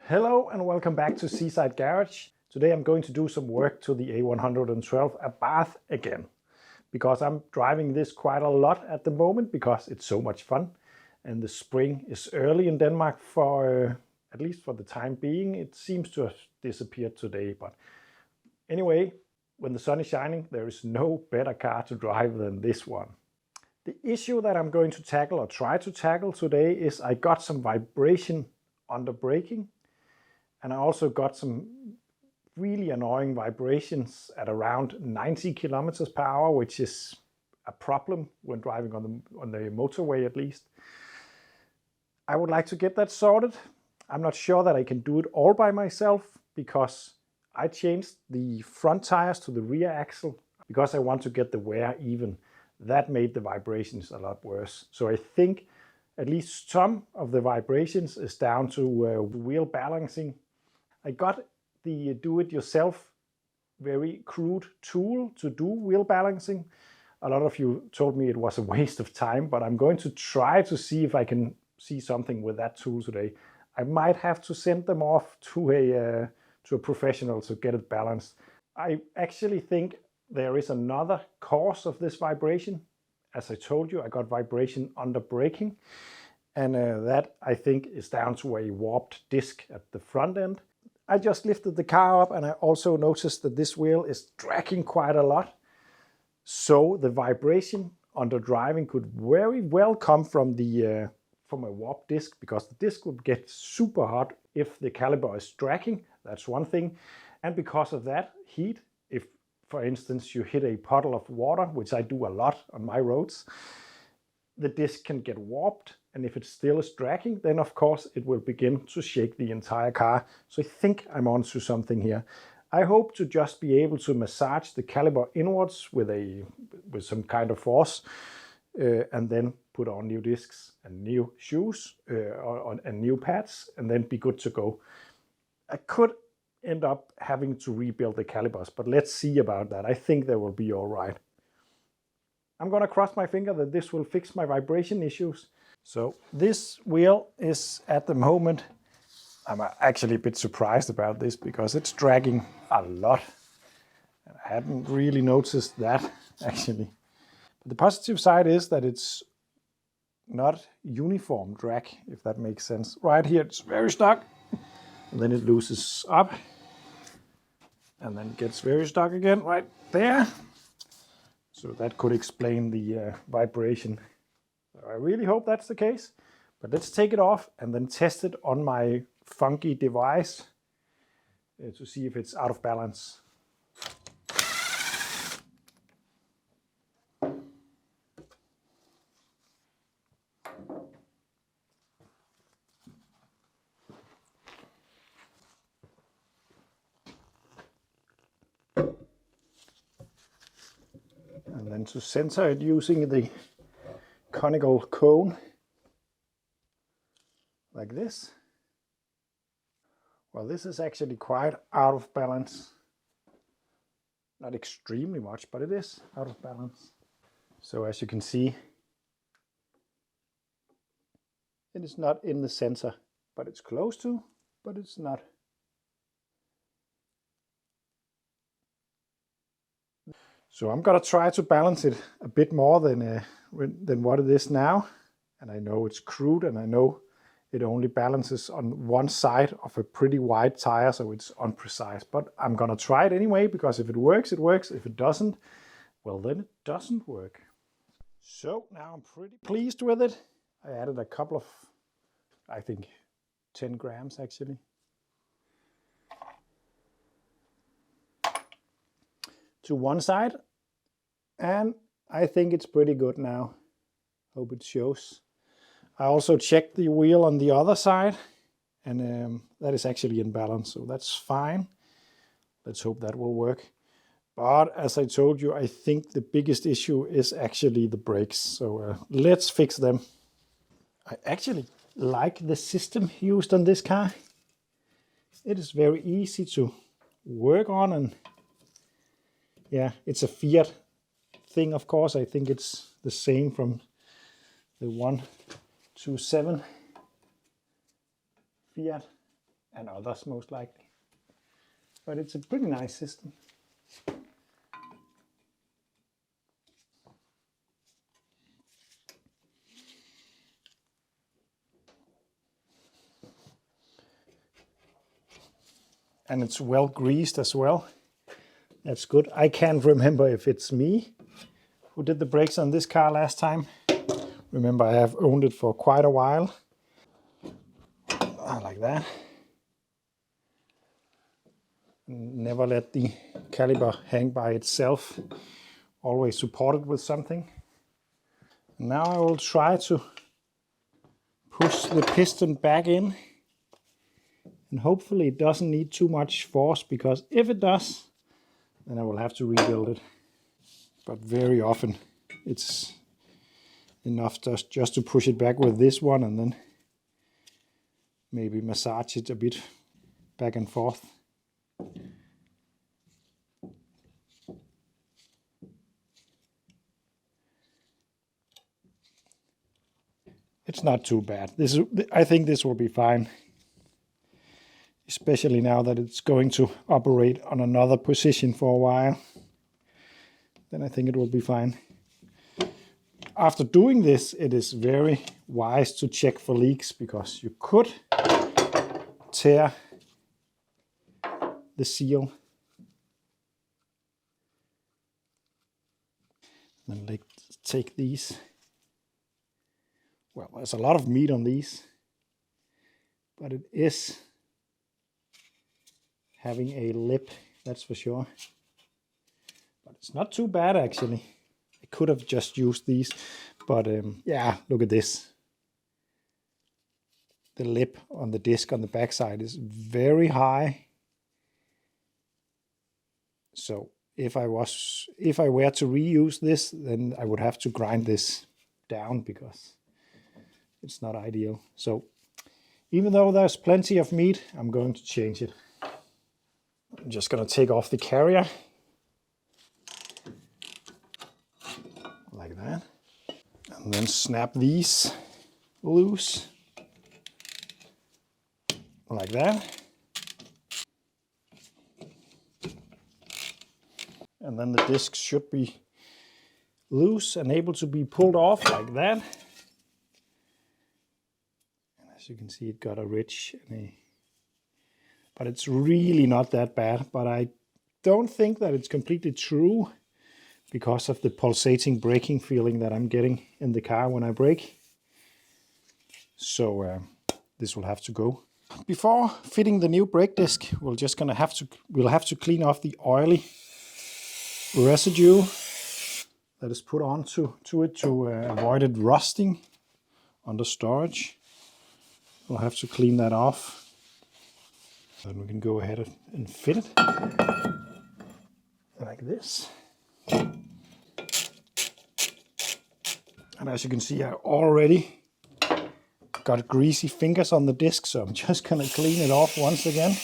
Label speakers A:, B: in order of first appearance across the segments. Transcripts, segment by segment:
A: Hello and welcome back to Seaside Garage. Today I'm going to do some work to the A112 Abarth again, because I'm driving this quite a lot at the moment because it's so much fun and the spring is early in Denmark for, at least for the time being. It seems to have disappeared today, but anyway, when the sun is shining, there is no better car to drive than this one. The issue that I'm going to tackle or try to tackle today is I got some vibration under braking. And I also got some really annoying vibrations at around 90 kilometers per hour, which is a problem when driving on the motorway at least. I would like to get that sorted. I'm not sure that I can do it all by myself because I changed the front tires to the rear axle because I want to get the wear even. That made the vibrations a lot worse. So I think at least some of the vibrations is down to wheel balancing. I got the do-it-yourself very crude tool to do wheel balancing. A lot of you told me it was a waste of time, but I'm going to try to see if I can see something with that tool today. I might have to send them off to a professional to get it balanced. I actually think there is another cause of this vibration. As I told you, I got vibration under braking, and that I think is down to a warped disc at the front end. I just lifted the car up and I also noticed that this wheel is dragging quite a lot. So the vibration under driving could very well come from a warped disc, because the disc would get super hot if the caliper is dragging. That's one thing. And because of that heat, if for instance you hit a puddle of water, which I do a lot on my roads, the disc can get warped. And if it still is dragging, then of course it will begin to shake the entire car. So I think I'm onto something here. I hope to just be able to massage the caliper inwards with some kind of force, and then put on new discs and new shoes and new pads, and then be good to go. I could end up having to rebuild the calipers, but let's see about that. I think they will be all right. I'm going to cross my finger that this will fix my vibration issues. So this wheel is at the moment, I'm actually a bit surprised about this because it's dragging a lot. I hadn't really noticed that actually. But the positive side is that it's not uniform drag, if that makes sense. Right here it's very stuck, and then it loosens up, and then gets very stuck again right there. So that could explain the vibration. I really hope that's the case, but let's take it off and then test it on my funky device to see if it's out of balance. And then to center it using the conical cone like this. Well, this is actually quite out of balance. Not extremely much, but it is out of balance. So as you can see, it is not in the center, but it's close to, but it's not. So I'm gonna try to balance it a bit more than what it is now. And I know it's crude, and I know it only balances on one side of a pretty wide tire, so it's unprecise. But I'm gonna try it anyway, because if it works, it works. If it doesn't, well then it doesn't work. So now I'm pretty pleased with it. I added a couple of, I think 10 grams actually. To one side, and I think it's pretty good now. Hope it shows. I also checked the wheel on the other side, and that is actually in balance, so that's fine. Let's hope that will work. But as I told you, I think the biggest issue is actually the brakes, so let's fix them. I actually like the system used on this car. It is very easy to work on, and yeah, it's a Fiat thing, of course. I think it's the same from the 127 Fiat. and others most likely. But it's a pretty nice system. And it's well greased as well. That's good. I can't remember if it's me who did the brakes on this car last time. Remember, I have owned it for quite a while. Like that. Never let the caliper hang by itself. Always support it with something. Now I will try to push the piston back in. And hopefully it doesn't need too much force, because if it does, then I will have to rebuild it. But very often it's enough just to push it back with this one and then maybe massage it a bit back and forth. It's not too bad. I think this will be fine. Especially now that it's going to operate on another position for a while. Then I think it will be fine. After doing this, it is very wise to check for leaks, because you could tear the seal. Then let's take these. Well, there's a lot of meat on these, but it is having a lip, that's for sure. But it's not too bad actually. I could have just used these, but yeah, look at this. The lip on the disc on the backside is very high. So if I were to reuse this, then I would have to grind this down, because it's not ideal. So even though there's plenty of meat, I'm going to change it. I'm just going to take off the carrier. Like that. And then snap these loose. Like that. And then the disc should be loose and able to be pulled off like that. And as you can see, it got a ridge. But it's really not that bad. But I don't think that it's completely true, because of the pulsating braking feeling that I'm getting in the car when I brake. So this will have to go. Before fitting the new brake disc, we'll have to clean off the oily residue that is put onto it to avoid it rusting under storage. We'll have to clean that off. Then we can go ahead and fit it like this. And as you can see, I already got greasy fingers on the disc, so I'm just going to clean it off once again.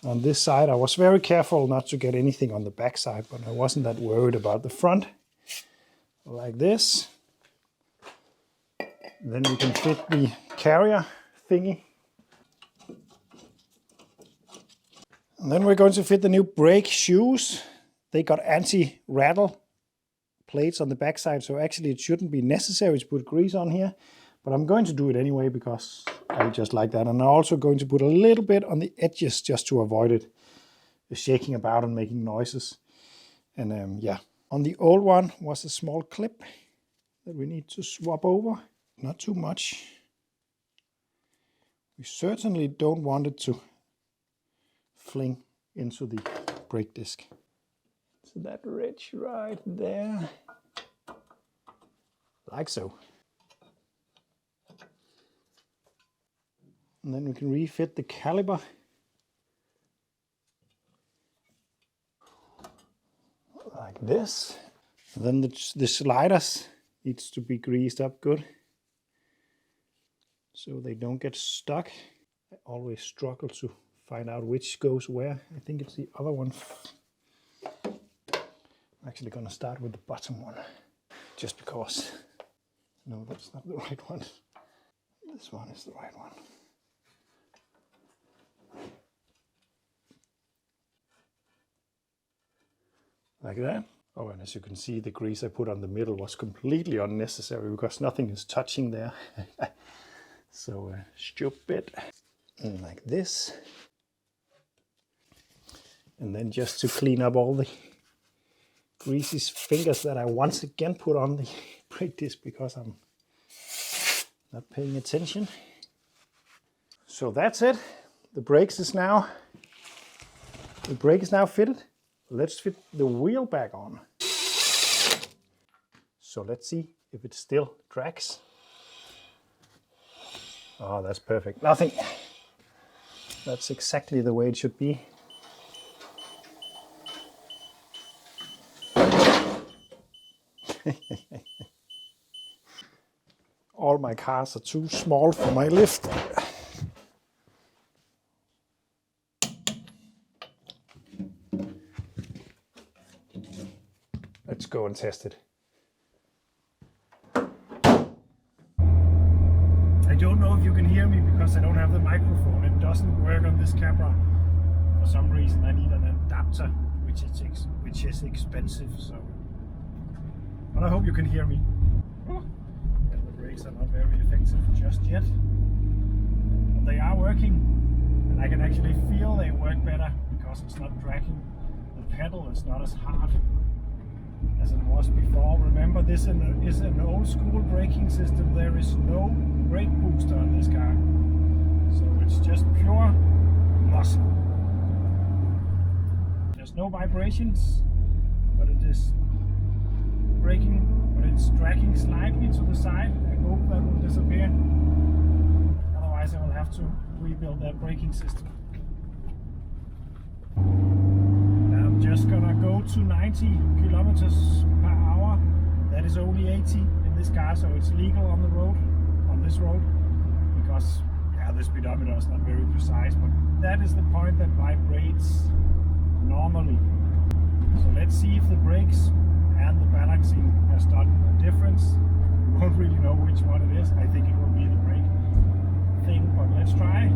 A: On this side, I was very careful not to get anything on the back side, but I wasn't that worried about the front. Like this. Then we can fit the carrier thingy. And then we're going to fit the new brake shoes. They got anti-rattle plates on the backside, so actually it shouldn't be necessary to put grease on here. But I'm going to do it anyway, because I just like that. And I'm also going to put a little bit on the edges just to avoid it shaking about and making noises. And yeah, on the old one was a small clip that we need to swap over. Not too much. We certainly don't want it to fling into the brake disc. So that ridge right there, like so. And then we can refit the caliper. Like this. And then the sliders needs to be greased up good, so they don't get stuck. I always struggle to find out which goes where. I think it's the other one. I'm actually going to start with the bottom one, just because. No, that's not the right one. This one is the right one. like that. Oh, and as you can see, the grease I put on the middle was completely unnecessary because nothing is touching there. So stupid. And like this. And then just to clean up all the greasy fingers that I once again put on the brake disc because I'm not paying attention. So that's it. The brake is now fitted. Let's fit the wheel back on. So let's see if it still tracks. Oh, that's perfect. Nothing. That's exactly the way it should be. All my cars are too small for my lift. Let's go and test it. I don't know if you can hear me because I don't have the microphone. It doesn't work on this camera. For some reason I need an adapter, which is expensive. So, but I hope you can hear me. And the brakes are not very effective just yet. But they are working, and I can actually feel they work better because it's not dragging. The pedal is not as hard as it was before. Remember, this is an old school braking system. There is no brake booster on this car, so it's just pure muscle. There's no vibrations, but it is braking, but it's dragging slightly to the side. I hope that will disappear. Otherwise I will have to rebuild that braking system. I'm just gonna go to 90 kilometers per hour. That is only 80 in this car, so it's legal on the road, on this road, because the speedometer is not very precise, but that is the point that vibrates normally. So let's see if the brakes and the balancing has done a difference. We won't really know which one it is. I think it will be the brake thing, but let's try.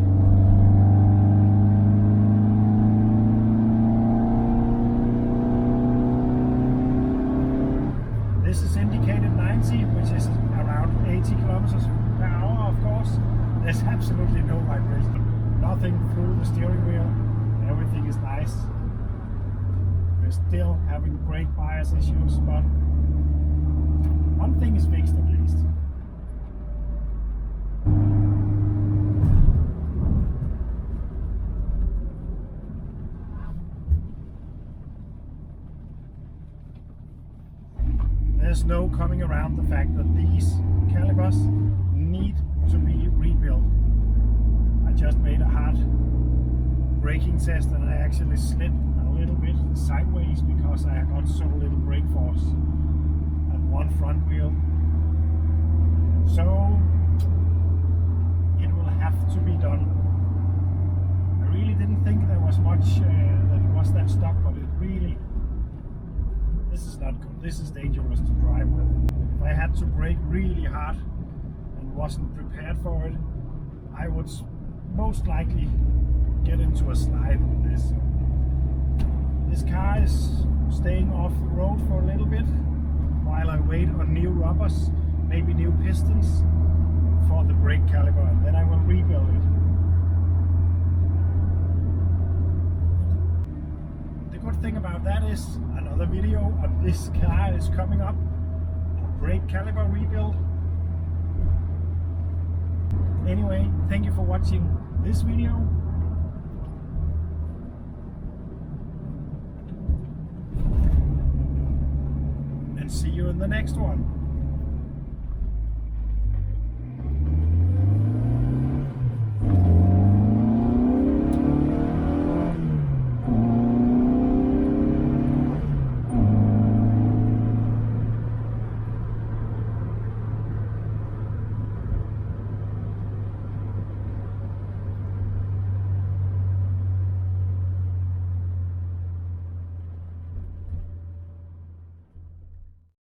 A: This is indicated 90, which is around 80 kilometers per hour, of course. There's absolutely no vibration. Nothing through the steering wheel. Everything is nice. We're still having brake bias issues, but one thing is fixed at least. There's no coming around the fact that these calipers need to be rebuilt. I just made a hard braking test and I actually slid a little bit sideways because I got so little brake force on one front wheel. So it will have to be done. I really didn't think there was much that it was that stuck, but it really, this is not good. This is dangerous to drive with. If I had to brake really hard and wasn't prepared for it, I would most likely get into a slide with this. This car is staying off the road for a little bit while I wait on new rubbers, maybe new pistons for the brake caliper, and then I will rebuild it. The good thing about that is another video on this car is coming up, a brake caliper rebuild. Anyway, thank you for watching this video. And see you in the next one.